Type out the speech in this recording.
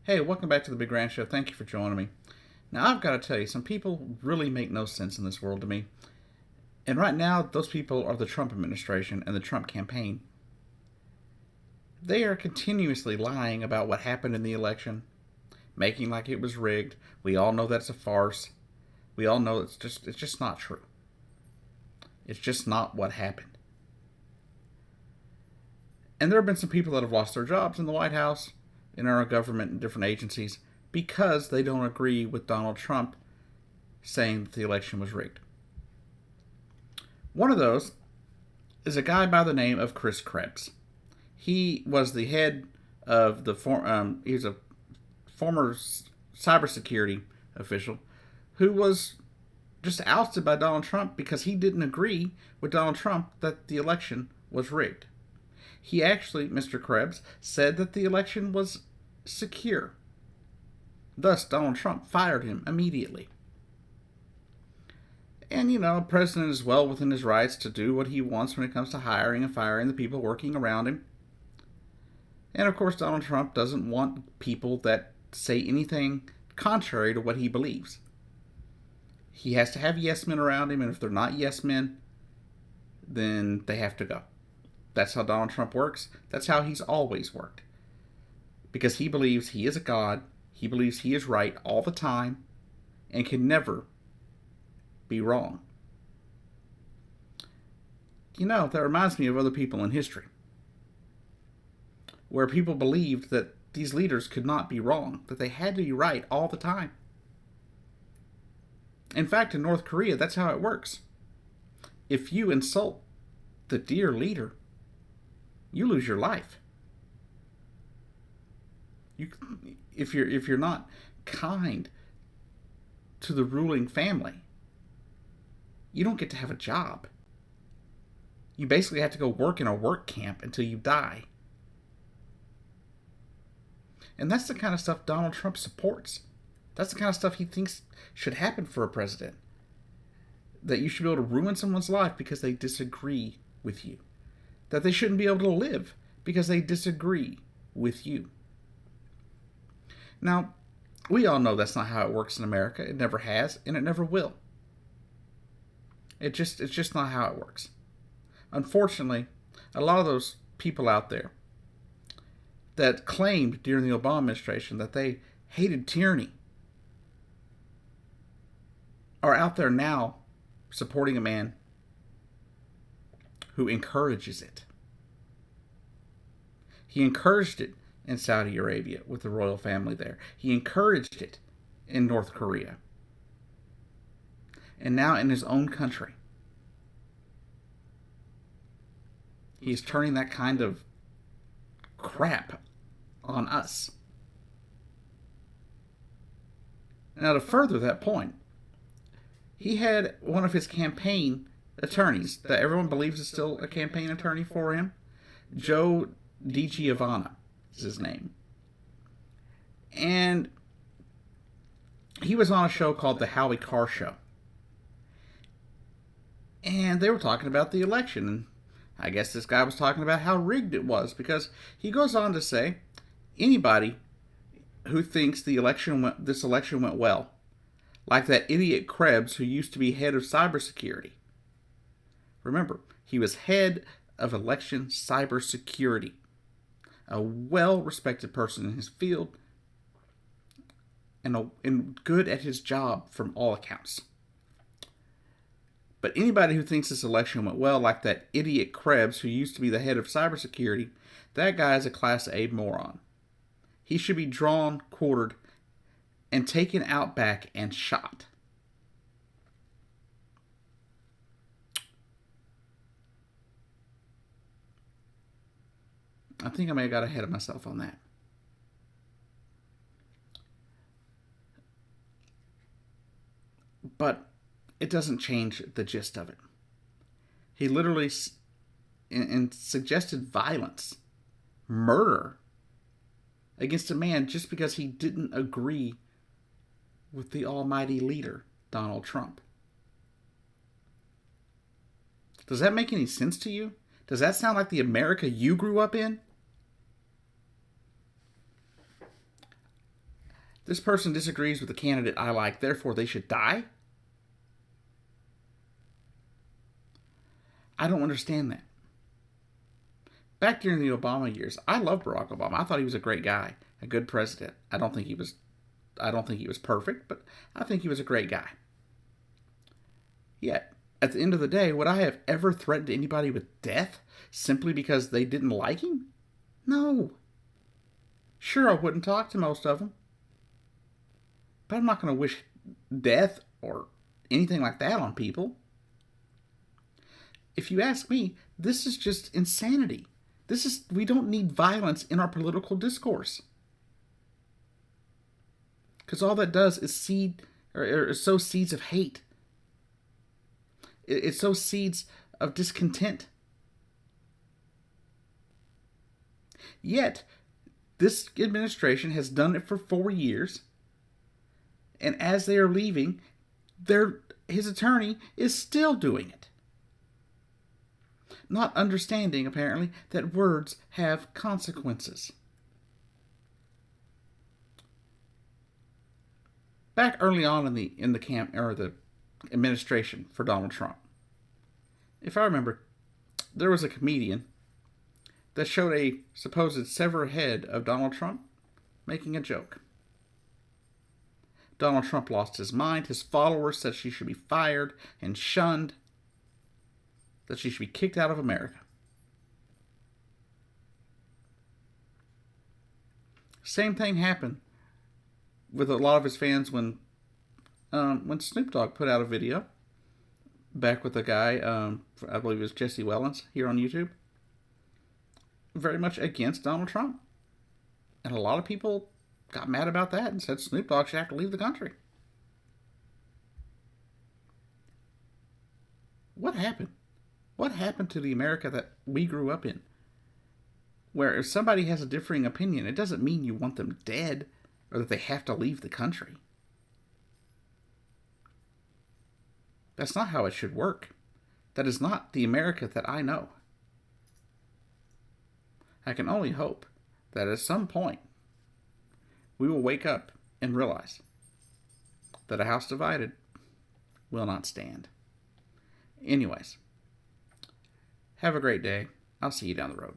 Hey, welcome back to the Big Grand Show. Thank you for joining me. Now, I've got to tell you, some people really make no sense in this world to me. And right now, those people are the Trump administration and the Trump campaign. They are continuously lying about what happened in the election, making like it was rigged. We all know that's a farce. We all know it's just not true. It's just not what happened. And there have been some people that have lost their jobs in the White House, in our government, and different agencies because they don't agree with Donald Trump saying that the election was rigged. One of those is a guy by the name of Chris Krebs. He was the head of he was a former cybersecurity official who was just ousted by Donald Trump because he didn't agree with Donald Trump that the election was rigged. He actually, Mr. Krebs, said that the election was secure. Thus, Donald Trump fired him immediately. And, a president is well within his rights to do what he wants when it comes to hiring and firing the people working around him. And, of course, Donald Trump doesn't want people that say anything contrary to what he believes. He has to have yes men around him, and if they're not yes men, then they have to go. That's how Donald Trump works. That's how he's always worked. Because he believes he is a god, he believes he is right all the time, and can never be wrong. That reminds me of other people in history, where people believed that these leaders could not be wrong, that they had to be right all the time. In fact, in North Korea, that's how it works. If you insult the dear leader, you lose your life. If you're not kind to the ruling family, you don't get to have a job. You basically have to go work in a work camp until you die. And that's the kind of stuff Donald Trump supports. That's the kind of stuff he thinks should happen for a president. That you should be able to ruin someone's life because they disagree with you. That they shouldn't be able to live because they disagree with you. Now, we all know that's not how it works in America. It never has, and it never will. It's just not how it works. Unfortunately, a lot of those people out there that claimed during the Obama administration that they hated tyranny are out there now supporting a man who encourages it. He encouraged it in Saudi Arabia with the royal family there. He encouraged it in North Korea. And now in his own country, he's turning that kind of crap on us. Now, to further that point, he had one of his campaign attorneys that everyone believes is still a campaign attorney for him, Joe diGenova is his name. And he was on a show called The Howie Carr Show. And they were talking about the election. And I guess this guy was talking about how rigged it was, because he goes on to say, anybody who thinks this election went well, like that idiot Krebs who used to be head of cybersecurity. Remember, he was head of election cybersecurity. A well-respected person in his field and good at his job from all accounts. But anybody who thinks this election went well, like that idiot Krebs who used to be the head of cybersecurity, that guy is a Class A moron. He should be drawn, quartered, and taken out back and shot. I think I may have got ahead of myself on that. But it doesn't change the gist of it. He literally suggested violence, murder, against a man just because he didn't agree with the almighty leader, Donald Trump. Does that make any sense to you? Does that sound like the America you grew up in? This person disagrees with the candidate I like, therefore they should die? I don't understand that. Back during the Obama years, I loved Barack Obama. I thought he was a great guy, a good president. I don't think he was perfect, but I think he was a great guy. Yet, at the end of the day, would I have ever threatened anybody with death simply because they didn't like him? No. Sure, I wouldn't talk to most of them. But I'm not going to wish death or anything like that on people. If you ask me, this is just insanity. We don't need violence in our political discourse. Because all that does is sow seeds of hate. It sows seeds of discontent. Yet, this administration has done it for 4 years. And as they are leaving, his attorney is still doing it. Not understanding, apparently, that words have consequences. Back early on in the administration for Donald Trump, if I remember, there was a comedian that showed a supposed severed head of Donald Trump making a joke. Donald Trump lost his mind. His followers said she should be fired and shunned, that she should be kicked out of America. Same thing happened with a lot of his fans when Snoop Dogg put out a video back with a guy, I believe it was Jesse Wellens here on YouTube, very much against Donald Trump. And a lot of people got mad about that and said Snoop Dogg should have to leave the country. What happened? What happened to the America that we grew up in? Where if somebody has a differing opinion, it doesn't mean you want them dead or that they have to leave the country. That's not how it should work. That is not the America that I know. I can only hope that at some point we will wake up and realize that a house divided will not stand. Anyways, have a great day. I'll see you down the road.